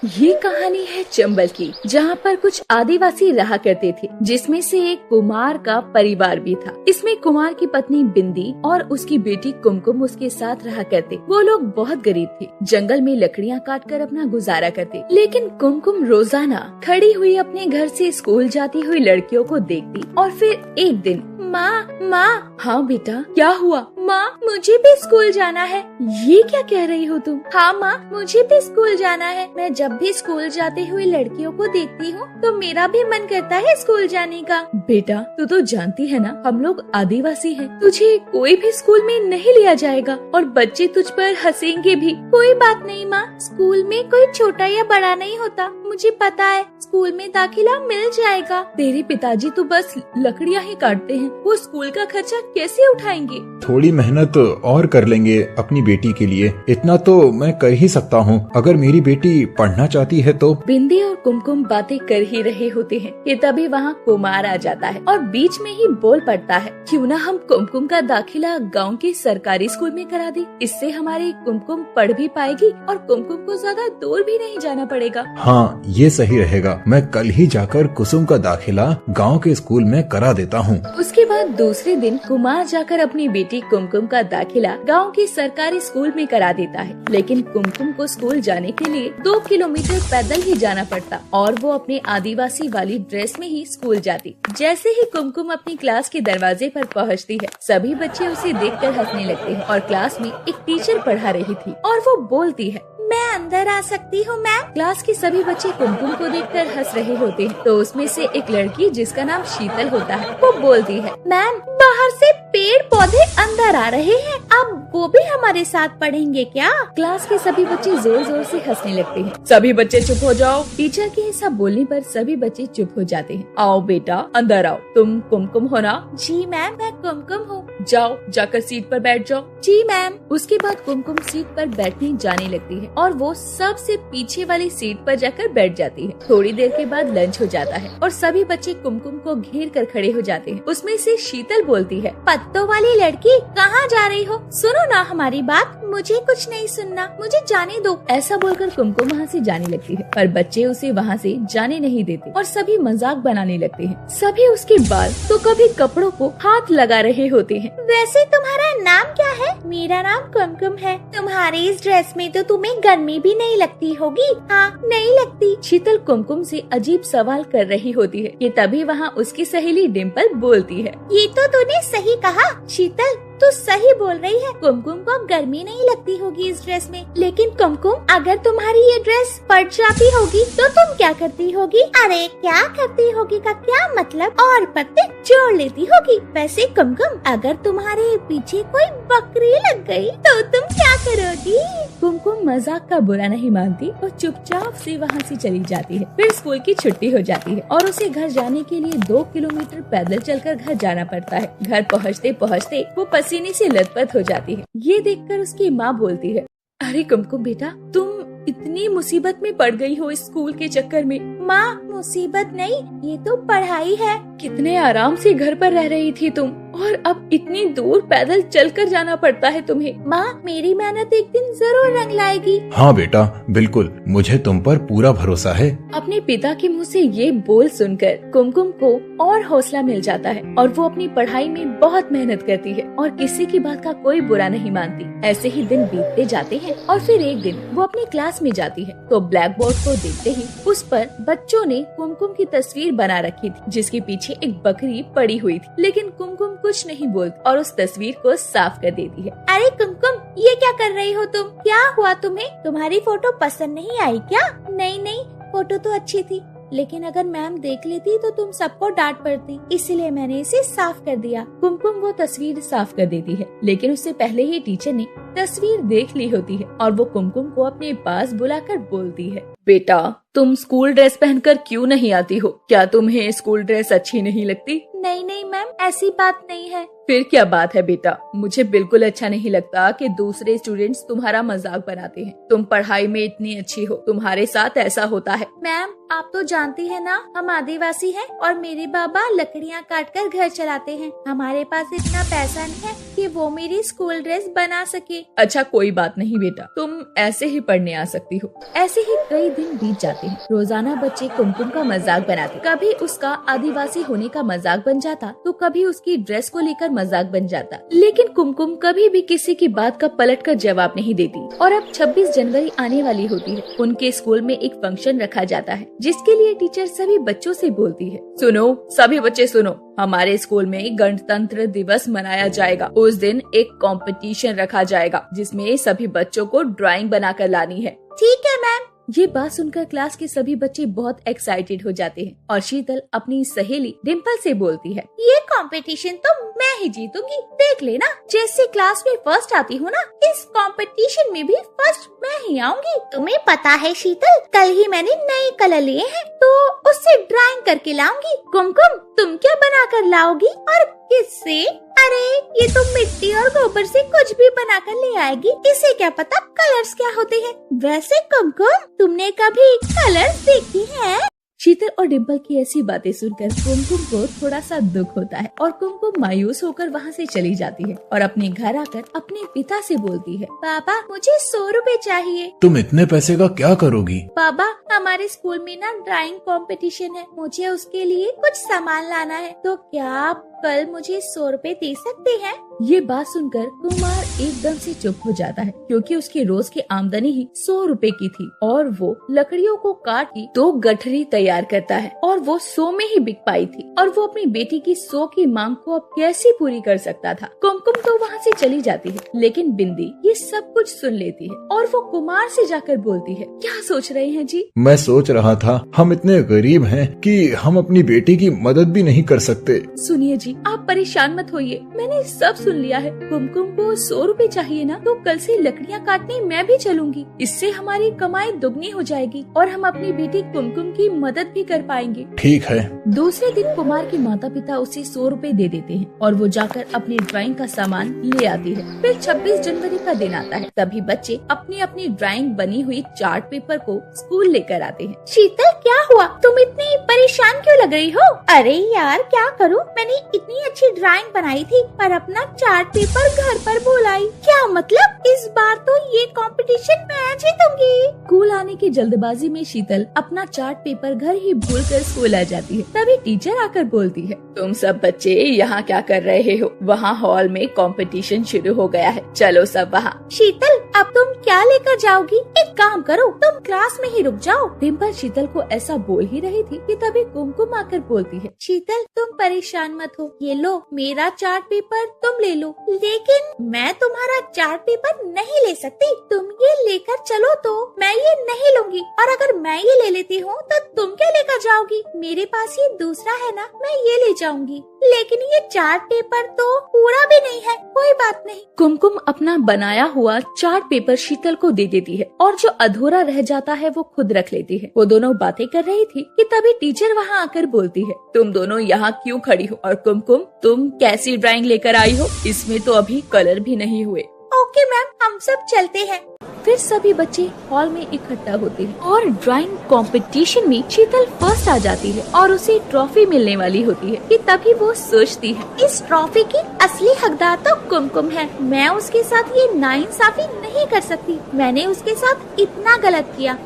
ये कहानी है चंबल की, जहाँ पर कुछ आदिवासी रहा करते थे, जिसमें से एक कुमार का परिवार भी था। इसमें कुमार की पत्नी बिंदी और उसकी बेटी कुमकुम उसके साथ रहा करते। वो लोग बहुत गरीब थे, जंगल में लकड़ियाँ काट कर अपना गुजारा करते। लेकिन कुमकुम रोजाना खड़ी हुई अपने घर से स्कूल जाती हुई लड़कियों को देखती और फिर एक दिन, माँ। हाँ बेटा, क्या हुआ? माँ, मुझे भी स्कूल जाना है। ये क्या कह रही हो तुम? हाँ माँ, मुझे भी स्कूल जाना है। मैं जब भी स्कूल जाते हुए लड़कियों को देखती हूँ तो मेरा भी मन करता है स्कूल जाने का। बेटा, तू तो जानती है ना, हम लोग आदिवासी हैं। तुझे कोई भी स्कूल में नहीं लिया जाएगा और बच्चे तुझ पर हंसेंगे भी। कोई बात नहीं माँ, स्कूल में कोई छोटा या बड़ा नहीं होता, मुझे पता है। स्कूल में दाखिला मिल जाएगा। तेरे पिताजी तो बस लकड़ियाँ ही काटते हैं, वो स्कूल का खर्चा कैसे उठाएंगे? थोड़ी मेहनत और कर लेंगे अपनी बेटी के लिए, इतना तो मैं कर ही सकता हूँ। अगर मेरी बेटी पढ़ना चाहती है तो। बिंदी और कुमकुम बातें कर ही रहे होते हैं कि तभी वहाँ कुमार आ जाता है और बीच में ही बोल पड़ता है, क्यों ना हम कुमकुम का दाखिला गांव के सरकारी स्कूल में करा दें। इससे हमारी कुमकुम पढ़ भी पाएगी और कुमकुम को ज्यादा दूर भी नहीं जाना पड़ेगा। हाँ, ये सही रहेगा। मैं कल ही जाकर कुसुम का दाखिला गाँव के स्कूल में करा देता हूँ। उसके बाद दूसरे दिन कुमार जाकर अपनी बेटी कुमकुम का दाखिला गांव के सरकारी स्कूल में करा देता है। लेकिन कुमकुम को स्कूल जाने के लिए 2 किलोमीटर पैदल ही जाना पड़ता और वो अपने आदिवासी वाली ड्रेस में ही स्कूल जाती। जैसे ही कुमकुम अपनी क्लास के दरवाजे पर पहुंचती है, सभी बच्चे उसे देखकर हंसने लगते हैं और क्लास में एक टीचर पढ़ा रही थी और वो बोलती है, मैं अंदर आ सकती हूँ मैम? क्लास के सभी बच्चे कुमकुम को देखकर हंस रहे होते हैं। तो उसमें से एक लड़की, जिसका नाम शीतल होता है, वो बोलती है, मैम, बाहर से पेड़ पौधे अंदर आ रहे हैं, अब वो भी हमारे साथ पढ़ेंगे क्या? क्लास के सभी बच्चे जोर जोर से हंसने लगते हैं। सभी बच्चे चुप हो जाओ। टीचर के ऐसा बोलने पर सभी बच्चे चुप हो जाते हैं। आओ बेटा, अंदर आओ। तुम कुमकुम हो ना? जी मैम, मैं कुमकुम हूँ। जाओ, जाकर सीट पर बैठ जाओ। जी मैम। उसके बाद कुमकुम सीट पर बैठने जाने लगती है और वो सबसे पीछे वाली सीट पर जाकर बैठ जाती है। थोड़ी देर के बाद लंच हो जाता है और सभी बच्चे कुमकुम को घेर कर खड़े हो जाते हैं। उसमें से शीतल बोलती है, पत्तों वाली लड़की, कहाँ जा रही हो? सुनो ना हमारी बात। मुझे कुछ नहीं सुनना, मुझे जाने दो। ऐसा बोलकर कुमकुम वहाँ से जाने लगती है, पर बच्चे उसे वहाँ से जाने नहीं देते और सभी मजाक बनाने लगते हैं। सभी उसके बाल तो कभी कपड़ों को हाथ लगा रहे होते हैं। वैसे तुम्हारा नाम क्या है? मेरा नाम कुमकुम है। तुम्हारी इस ड्रेस में तो तुम्हें गर्मी भी नहीं लगती होगी? हाँ, नहीं लगती। शीतल कुमकुम से अजीब सवाल कर रही होती है कि तभी वहाँ उसकी सहेली डिम्पल बोलती है, ये तो तूने सही कहा शीतल, तू सही बोल रही है। कुमकुम को गर्मी नहीं लगती होगी इस ड्रेस में। लेकिन कुमकुम, अगर तुम्हारी ये ड्रेस फट जाती होगी तो तुम क्या करती होगी? अरे क्या करती होगी का क्या मतलब? और पत्ते जोड़ लेती होगी। वैसे कुमकुम, अगर तुम्हारे पीछे कोई बकरी लग गई तो तुम क्या करोगी? कुमकुम मजाक का बुरा नहीं मानती और चुपचाप से वहाँ से चली जाती है। फिर स्कूल की छुट्टी हो जाती है और उसे घर जाने के लिए 2 किलोमीटर पैदल चलकर घर जाना पड़ता है। घर पहुँचते पहुँचते वो पसीने से लथपथ हो जाती है। ये देखकर उसकी माँ बोलती है, अरे कुमकुम बेटा, तुम इतनी मुसीबत में पड़ गई हो इस स्कूल के चक्कर में। माँ, मुसीबत नहीं, ये तो पढ़ाई है। कितने आराम से घर पर रह रही थी तुम और अब इतनी दूर पैदल चलकर जाना पड़ता है तुम्हें। माँ, मेरी मेहनत एक दिन जरूर रंग लाएगी। हाँ बेटा, बिल्कुल, मुझे तुम पर पूरा भरोसा है। अपने पिता के मुँह से ये बोल सुनकर कुमकुम को और हौसला मिल जाता है और वो अपनी पढ़ाई में बहुत मेहनत करती है और किसी की बात का कोई बुरा नहीं मानती। ऐसे ही दिन बीतते जाते हैं और फिर एक दिन वो अपनी क्लास में जाती है तो ब्लैक बोर्ड को देखते ही उस पर बच्चों ने कुमकुम की तस्वीर बना रखी थी, जिसके पीछे एक बकरी पड़ी हुई थी। लेकिन कुमकुम कुछ नहीं बोलती और उस तस्वीर को साफ कर देती है। अरे कुमकुम, ये क्या कर रही हो तुम? क्या हुआ तुम्हें? तुम्हारी फोटो पसंद नहीं आई क्या? नहीं, फोटो तो अच्छी थी, लेकिन अगर मैम देख लेती तो तुम सबको डांट पड़ती, इसलिए मैंने इसे साफ कर दिया। कुमकुम वो तस्वीर साफ कर देती है, लेकिन उससे पहले ही टीचर ने तस्वीर देख ली होती है और वो कुमकुम को अपने पास बुलाकर बोलती है, बेटा, तुम स्कूल ड्रेस पहनकर क्यों नहीं आती हो? क्या तुम्हें स्कूल ड्रेस अच्छी नहीं लगती? नहीं मैम, ऐसी बात नहीं है, फिर क्या बात है बेटा, मुझे बिल्कुल अच्छा नहीं लगता कि दूसरे स्टूडेंट्स तुम्हारा मजाक बनाते हैं। तुम पढ़ाई में इतनी अच्छी हो, तुम्हारे साथ ऐसा होता है। मैम, आप तो जानती है ना, हम आदिवासी हैं और मेरे बाबा लकड़ियाँ काट कर घर चलाते हैं। हमारे पास इतना पैसा नहीं है कि वो मेरी स्कूल ड्रेस बना सके। अच्छा कोई बात नहीं बेटा, तुम ऐसे ही पढ़ने आ सकती हो। ऐसे ही कई दिन बीत जाते हैं। रोजाना बच्चे कुमकुम का मजाक बनाते। कभी उसका आदिवासी होने का मजाक बन जाता तो कभी उसकी ड्रेस को लेकर मजाक बन जाता, लेकिन कुमकुम कभी भी किसी की बात का पलट कर जवाब नहीं देती। और अब 26 जनवरी आने वाली होती है। उनके स्कूल में एक फंक्शन रखा जाता है जिसके लिए टीचर सभी बच्चों से बोलती है, सुनो सभी बच्चे सुनो, हमारे स्कूल में गणतंत्र दिवस मनाया जाएगा। उस दिन एक कंपटीशन रखा जाएगा जिसमें सभी बच्चों को ड्राइंग बनाकर लानी है। ठीक है मैम। ये बात सुनकर क्लास के सभी बच्चे बहुत एक्साइटेड हो जाते हैं और शीतल अपनी सहेली डिम्पल से बोलती है, ये कंपटीशन तो मैं ही जीतूंगी, देख लेना। जैसे क्लास में फर्स्ट आती हूँ ना, इस कंपटीशन में भी फर्स्ट मैं ही आऊंगी। तुम्हें पता है शीतल, कल ही मैंने नए कलर लिए हैं तो उससे ड्राइंग करके लाऊंगी। कुमकुम, तुम क्या बना कर लाओगी और किससे? अरे ये तो मिट्टी और गोबर से कुछ भी बनाकर ले आएगी, इसे क्या पता कलर्स क्या होते हैं। वैसे कुमकुम, तुमने कभी कलर्स देखी हैं? शीतल और डिम्पल की ऐसी बातें सुनकर कुमकुम को थोड़ा सा दुख होता है और कुमकुम मायूस होकर वहाँ से चली जाती है और अपने घर आकर अपने पिता से बोलती है, पापा मुझे 100 रुपए चाहिए। तुम इतने पैसे का क्या करोगी? पापा, हमारे स्कूल में ना ड्राइंग कंपटीशन है, मुझे उसके लिए कुछ सामान लाना है, तो क्या आप कल मुझे 100 रुपए दे सकते हैं? ये बात सुनकर कुमार एकदम से चुप हो जाता है क्योंकि उसकी रोज की आमदनी ही 100 रुपए की थी और वो लकड़ियों को काट के 2 गठरी तैयार करता है और वो 100 में ही बिक पाई थी और वो अपनी बेटी की 100 की मांग को अब कैसे पूरी कर सकता था। कुमकुम तो वहाँ से चली जाती है, लेकिन बिंदी ये सब कुछ सुन लेती है और वो कुमार से जाकर बोलती है, क्या सोच रहे हैं जी? मैं सोच रहा था हम इतने गरीब हैं कि हम अपनी बेटी की मदद भी नहीं कर सकते। सुनिए जी, आप परेशान मत होइए, मैंने सब सुन लिया है। कुमकुम को 100 रुपए चाहिए ना, तो कल से लकड़ियाँ काटने मैं भी चलूंगी। इससे हमारी कमाई दुगनी हो जाएगी और हम अपनी बेटी कुमकुम की मदद भी कर पाएंगे। ठीक है। दूसरे दिन कुमार के माता पिता उसे 100 रुपए दे देते हैं और वो जाकर अपनी ड्राइंग का सामान ले आती है। फिर 26 जनवरी का दिन आता है। तभी बच्चे अपनी अपनी ड्राइंग बनी हुई चार्ट पेपर को स्कूल लेकर आते हैं। शीतल, क्या हुआ? तुम इतनी परेशान क्यों लग रही हो? अरे यार, क्या करूं? मैंने इतनी अच्छी ड्राइंग बनाई थी पर अपना चार्ट पेपर घर पर भूल आई। क्या मतलब? इस बार तो ये कंपटीशन मैं जीतूंगी। स्कूल आने की जल्दबाजी में शीतल अपना चार्ट पेपर घर ही भूलकर स्कूल आ जाती है। तभी टीचर आकर बोलती है, तुम सब बच्चे यहाँ क्या कर रहे हो? वहाँ हॉल में कंपटीशन शुरू हो गया है, चलो सब वहाँ। शीतल, अब तुम क्या लेकर जाओगी? एक काम करो, तुम क्लास में ही रुक जाओ। डिम्पल शीतल को ऐसा बोल ही रही थी कि तभी कुमकुम आकर बोलती है, शीतल तुम परेशान मत हो, ये लो मेरा चार्ट पेपर तुम ले लो, लेकिन मैं तुम्हारा चार्ट पेपर नहीं ले सकती। तुम ये लेकर चलो तो मैं ये नहीं लूंगी, और अगर मैं ये ले लेती हूँ तो तुम क्या लेकर जाओगी? मेरे पास ये दूसरा है ना, मैं ये ले जाऊंगी, लेकिन ये चार्ट पेपर तो पूरा भी नहीं है। कोई बात नहीं। कुमकुम अपना बनाया हुआ चार्ट पेपर शीतल को दे देती है और जो अधूरा रह जाता है वो खुद रख लेती है। वो दोनों बातें कर रही थी कि तभी टीचर वहाँ आकर बोलती है, तुम दोनों यहाँ क्यों खड़ी हो? और कुमकुम, तुम कैसी ड्राइंग लेकर आई हो? इसमें तो अभी कलर भी नहीं हुए। ओके मैम, हम सब चलते हैं। फिर सभी बच्चे हॉल में इकट्ठा होते हैं और ड्राइंग कंपटीशन में शीतल फर्स्ट आ जाती है और उसे ट्रॉफी मिलने वाली होती है कि तभी वो सोचती है, इस ट्रॉफी की असली हकदार तो कुमकुम है। मैं उसके साथ ये नाइंसाफी नहीं कर सकती। मैंने उसके साथ इतना गलत किया,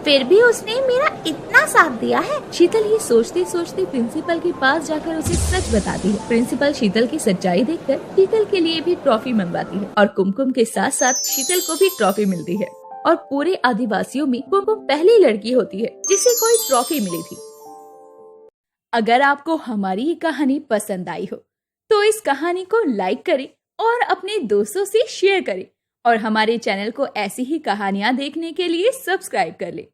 फिर भी उसने मेरा इतना साथ दिया है। शीतल ये सोचते सोचते प्रिंसिपल के पास जाकर उसे सच बताती है। प्रिंसिपल शीतल की सच्चाई देखकर शीतल के लिए भी ट्रॉफी मंगवाती है और कुमकुम के साथ साथ शीतल को भी ट्रॉफी मिलती है। और पूरे आदिवासियों में कुमकुम पहली लड़की होती है जिसे कोई ट्रॉफी मिली थी। अगर आपको हमारी ये कहानी पसंद आई हो तो इस कहानी को लाइक करें और अपने दोस्तों से शेयर करें और हमारे चैनल को ऐसी ही कहानियाँ देखने के लिए सब्सक्राइब कर लें।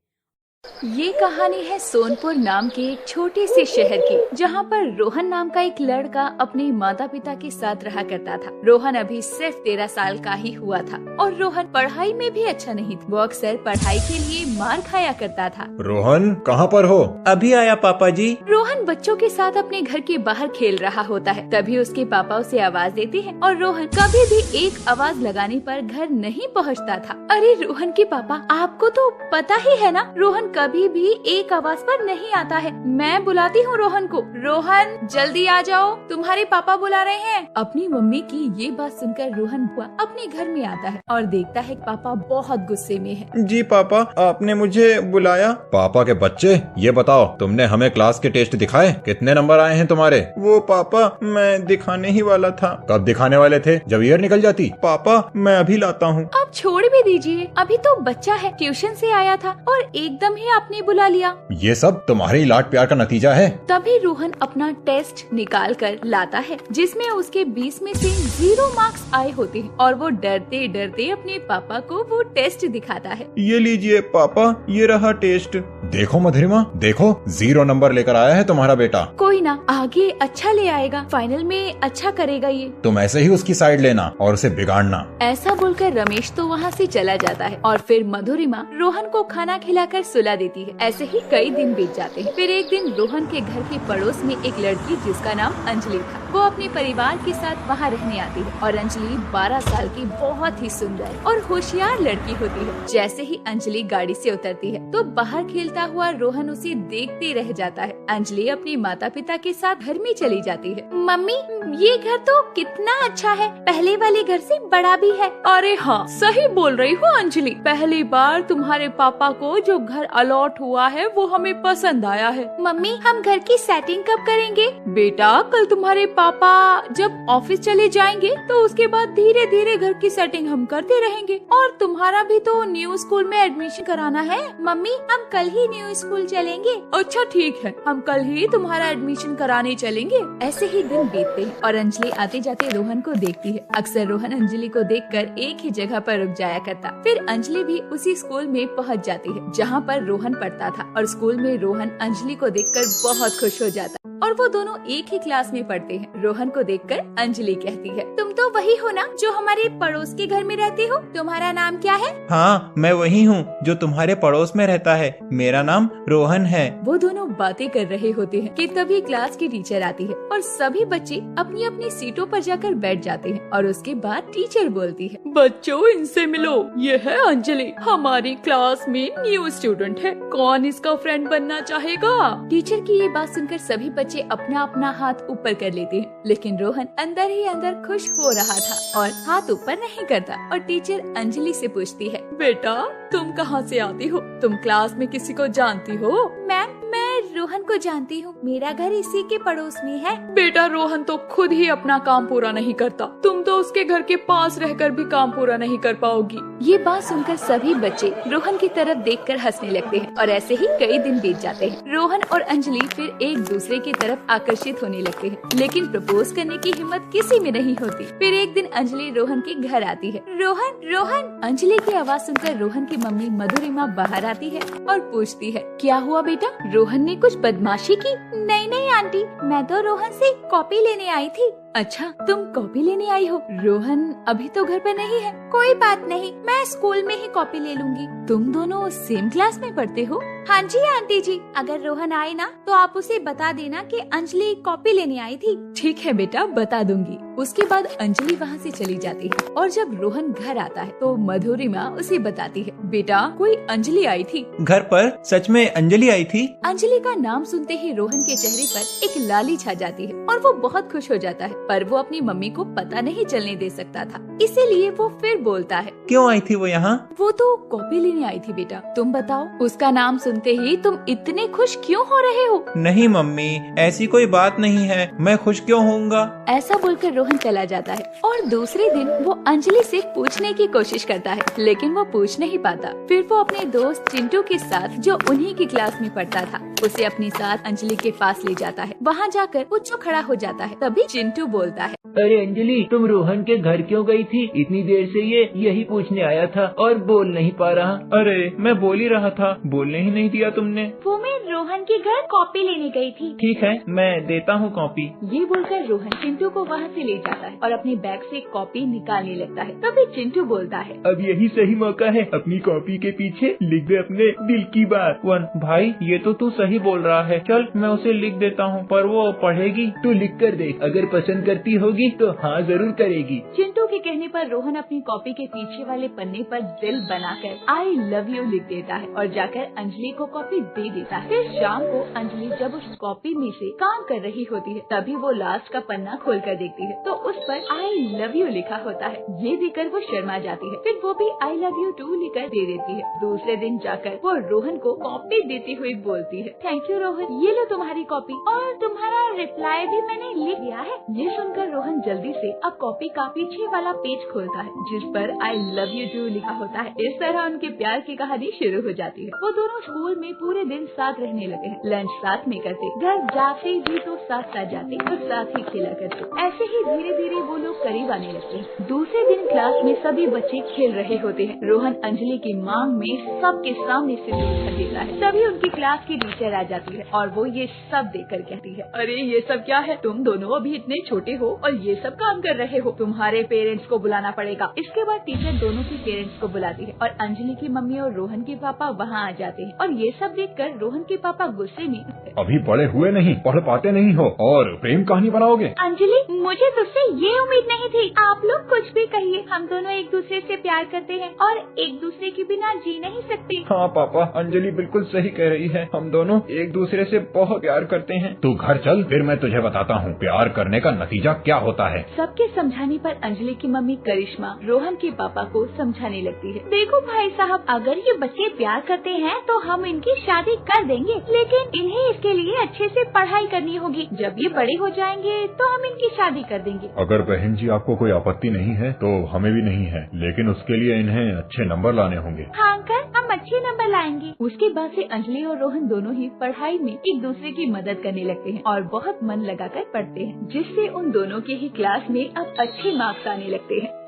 ये कहानी है सोनपुर नाम के एक छोटे से शहर की, जहाँ पर रोहन नाम का एक लड़का अपने माता पिता के साथ रहा करता था। रोहन अभी सिर्फ 13 साल का ही हुआ था और रोहन पढ़ाई में भी अच्छा नहीं था। वो अक्सर पढ़ाई के लिए मार खाया करता था। रोहन कहाँ पर हो? अभी आया पापा जी। रोहन बच्चों के साथ अपने घर के बाहर खेल रहा होता है। तभी उसके पापा उसे आवाज देते हैं और रोहन कभी भी एक आवाज लगाने पर घर नहीं पहुँचता था। अरे रोहन के पापा, आपको तो पता ही है ना, रोहन कभी भी एक आवाज पर नहीं आता है। मैं बुलाती हूँ रोहन को। रोहन जल्दी आ जाओ, तुम्हारे पापा बुला रहे हैं। अपनी मम्मी की ये बात सुनकर रोहन अपने घर में आता है और देखता है पापा बहुत गुस्से में है। जी पापा, आपने मुझे बुलाया? पापा के बच्चे, ये बताओ तुमने हमें क्लास के टेस्ट दिखाए? कितने नंबर आए हैं तुम्हारे? वो पापा, मैं दिखाने ही वाला था। कब दिखाने वाले थे? जब ईयर निकल जाती। पापा मैं अभी लाता हूँ। आप छोड़ भी दीजिए, अभी तो बच्चा है, ट्यूशन से आया था और एकदम ही आपने बुला लिया। ये सब तुम्हारे लाड प्यार का नतीजा है। तभी रोहन अपना टेस्ट निकाल कर लाता है, जिसमें उसके 20 में से 0 मार्क्स आए होते हैं और वो डरते डरते अपने पापा को वो टेस्ट दिखाता है। ये लीजिए पापा, ये रहा टेस्ट। देखो मधुरिमा, देखो 0 नंबर लेकर आया है तुम्हारा बेटा। कोई ना, आगे अच्छा ले आएगा, फाइनल में अच्छा करेगा ये। तुम ऐसे ही उसकी साइड लेना और उसे बिगाड़ना। ऐसा बोलकर रमेश तो वहाँ से चला जाता है और फिर मधुरिमा रोहन को खाना खिलाकर सुला देती है। ऐसे ही कई दिन बीत जाते हैं। फिर एक दिन रोहन के घर के पड़ोस में एक लड़की जिसका नाम अंजलि था, वो अपने परिवार के साथ वहाँ रहने आती है और अंजलि 12 साल की बहुत ही सुंदर और होशियार लड़की होती है। जैसे ही अंजलि गाड़ी से उतरती है तो बाहर खेलता हुआ रोहन उसे देखते रह जाता है। अंजलि अपने माता पिता के साथ घर में चली जाती है। मम्मी, ये घर तो कितना अच्छा है, पहले वाले घर से बड़ा भी है। अरे हाँ, सही बोल रही हो अंजलि, पहली बार तुम्हारे पापा को जो घर अलॉट हुआ है वो हमें पसंद आया है। मम्मी, हम घर की सेटिंग कब करेंगे? बेटा, कल तुम्हारे पापा जब ऑफिस चले जाएंगे तो उसके बाद धीरे धीरे घर की सेटिंग हम करते रहेंगे। और तुम्हारा भी तो न्यू स्कूल में एडमिशन कराना है। मम्मी, हम कल ही न्यू स्कूल चलेंगे। अच्छा ठीक है, हम कल ही तुम्हारा एडमिशन कराने चलेंगे। ऐसे ही दिन बीतते हैं और अंजलि आते जाते रोहन को देखती है। अक्सर रोहन अंजलि को देखकर एक ही जगह पर रुक जाया करता। फिर अंजलि भी उसी स्कूल में पहुंच जाती है जहां पर रोहन पढ़ता था और स्कूल में रोहन अंजलि को देखकर बहुत खुश हो जाता और वो दोनों एक ही क्लास में पढ़ते हैं। रोहन को देखकर अंजलि कहती है, तुम तो वही हो ना जो हमारे पड़ोस के घर में रहते हो? तुम्हारा नाम क्या है? हाँ, मैं वही हूँ जो तुम्हारे पड़ोस में रहता है। मेरा नाम रोहन है। वो दोनों बातें कर रहे होते हैं कि तभी क्लास की टीचर आती है और सभी बच्चे अपनी अपनी सीटों पर जाकर बैठ जाते हैं और उसके बाद टीचर बोलती है, बच्चों इनसे मिलो, ये है अंजलि, हमारी क्लास में न्यू स्टूडेंट है, कौन इसका फ्रेंड बनना चाहेगा? टीचर की ये बात सुनकर सभी बच्चे अपना अपना हाथ ऊपर कर लेते हैं, लेकिन रोहन अंदर ही अंदर खुश हो रहा था और हाथ ऊपर नहीं करता। और टीचर अंजलि से पूछती है, बेटा तुम कहाँ से आती हो? तुम क्लास में किसी को जानती हो? मैम, मैं रोहन को जानती हूँ, मेरा घर इसी के पड़ोस में है। बेटा, रोहन तो खुद ही अपना काम पूरा नहीं करता, तुम तो उसके घर के पास रहकर भी काम पूरा नहीं कर पाओगी। ये बात सुनकर सभी बच्चे रोहन की तरफ देखकर हंसने लगते हैं और ऐसे ही कई दिन बीत जाते हैं। रोहन और अंजलि फिर एक दूसरे की तरफ आकर्षित होने लगते हैं, लेकिन प्रपोज करने की हिम्मत किसी में नहीं होती। फिर एक दिन अंजलि रोहन के घर आती है। रोहन, रोहन। अंजलि की आवाज सुनकर रोहन की मम्मी मधुरिमा बाहर आती है और पूछती है, क्या हुआ बेटा, रोहन ने कुछ बदमाशी की? नहीं नहीं आंटी, मैं तो रोहन से कॉपी लेने आई थी। अच्छा, तुम कॉपी लेने आई हो? रोहन अभी तो घर पे नहीं है। कोई बात नहीं, मैं स्कूल में ही कॉपी ले लूंगी। तुम दोनों सेम क्लास में पढ़ते हो? हाँ जी आंटी जी, अगर रोहन आए ना तो आप उसे बता देना कि अंजलि कॉपी लेने आई थी। ठीक है बेटा, बता दूंगी। उसके बाद अंजलि वहाँ से चली जाती है और जब रोहन घर आता है तो मधुरिमा उसे बताती है, बेटा कोई अंजलि आई थी घर पर। सच में अंजलि आई थी? अंजलि का नाम सुनते ही रोहन के चेहरे पर एक लाली छा जाती है और वो बहुत खुश हो जाता है, पर वो अपनी मम्मी को पता नहीं चलने दे सकता था, इसीलिए वो फिर बोलता है, क्यों आई थी वो यहाँ? वो तो कॉपी लेने आई थी बेटा, तुम बताओ उसका नाम सुनते ही तुम इतने खुश क्यों हो रहे हो? नहीं मम्मी, ऐसी कोई बात नहीं है, मैं खुश क्यों होऊंगा? ऐसा बोलकर रोहन चला जाता है और दूसरे दिन वो अंजलि से पूछने की कोशिश करता है, लेकिन वो पूछ नहीं पाता। फिर वो अपने दोस्त चिंटू के साथ, जो उन्हीं की क्लास में पढ़ता था, उसे अपने साथ अंजलि के पास ले जाता है। वहाँ जाकर पुच्चू खड़ा हो जाता है। तभी चिंटू बोलता है, अरे अंजलि, तुम रोहन के घर क्यों गई थी? इतनी देर से ये यही पूछने आया था और बोल नहीं पा रहा। अरे मैं बोल ही रहा था, बोलने ही नहीं दिया तुमने। वो मैं रोहन के घर कॉपी लेने गई थी। ठीक है, मैं देता हूँ कॉपी। ये बोलकर रोहन चिंटू को वहाँ से ले जाता है और अपने बैग से कॉपी निकालने लगता है। तभी चिंटू बोलता है, अब यही सही मौका है, अपनी कॉपी के पीछे लिख दे अपने दिल की बात। वन भाई, ये तो तू सही बोल रहा है। चल मैं उसे लिख देता हूँ, पर वो पढ़ेगी? तू लिख कर देख, अगर पसंद करती होगी तो हाँ जरूर करेगी। चिंटू के कहने पर रोहन अपनी कॉपी के पीछे वाले पन्ने पर दिल बनाकर आई लव यू लिख देता है और जाकर अंजलि को कॉपी दे देता है। फिर शाम को अंजलि जब उस कॉपी में से काम कर रही होती है, तभी वो लास्ट का पन्ना खोल कर देखती है तो उस पर आई लव यू लिखा होता है। ये देखकर वो शर्मा जाती है। फिर वो भी आई लव यू टू लिखकर दे देती है। दूसरे दिन जाकर वो रोहन को कॉपी देती हुई बोलती है, थैंक यू रोहन, ये लो तुम्हारी कॉपी और तुम्हारा रिप्लाई भी मैंने लिख दिया है। ये सुनकर रोहन जल्दी से अब कॉपी का पीछे वाला पेज खोलता है जिस पर आई लव यू टू लिखा होता है। इस तरह उनके प्यार की कहानी शुरू हो जाती है। वो दोनों स्कूल में पूरे दिन साथ रहने लगे हैं, लंच साथ में करते, घर जाते भी तो साथ साथ जाते और साथ ही खेला करते। ऐसे ही धीरे धीरे वो लोग करीब आने लगते हैं। दूसरे दिन क्लास में सभी बच्चे खेल रहे होते हैं। रोहन अंजलि की मांग में सबके सामने सिंदूर भर देता है। तभी उनकी क्लास की टीचर आ जाती है और वो ये सब देखकर कहती है, अरे ये सब क्या है? तुम दोनों अभी इतने छोटे हो और ये सब काम कर रहे हो, तुम्हारे पेरेंट्स को बुलाना पड़ेगा। इसके बाद टीचर दोनों के पेरेंट्स को बुलाती है और अंजलि की मम्मी और रोहन के पापा वहाँ आ जाते हैं और ये सब देखकर रोहन के पापा गुस्से में, अभी बड़े हुए नहीं, पढ़ पाते नहीं हो और प्रेम कहानी बनाओगे? अंजलि, मुझे तुझसे ये उम्मीद नहीं थी। आप लोग कुछ भी कहिए, हम दोनों एक दूसरे से प्यार करते हैं और एक दूसरे के बिना जी नहीं सकते। हाँ पापा, अंजलि बिल्कुल सही कह रही है, हम दोनों एक दूसरे से बहुत प्यार करते हैं। तू घर चल, फिर मैं तुझे बताता हूँ प्यार करने का नतीजा क्या होता है। सबके समझाने पर अंजलि की मम्मी करिश्मा रोहन के पापा को समझाने लगती है, देखो भाई साहब, अगर ये बच्चे प्यार करते हैं तो हम इनकी शादी कर देंगे, लेकिन इन्हें इसके लिए अच्छे से पढ़ाई करनी होगी। जब ये बड़े हो जाएंगे तो हम इनकी शादी कर देंगे। अगर बहन जी आपको कोई आपत्ति नहीं है तो हमें भी नहीं है, लेकिन उसके लिए इन्हें अच्छे नंबर लाने होंगे। हाँ अंकल, हम अच्छे नंबर लाएंगे। उसके बाद से अंजलि और रोहन दोनों ही पढ़ाई में एक दूसरे की मदद करने लगते हैं और बहुत मन लगाकर पढ़ते हैं, जिससे उन दोनों के ही क्लास में अब अच्छे मार्क्स आने लगते हैं।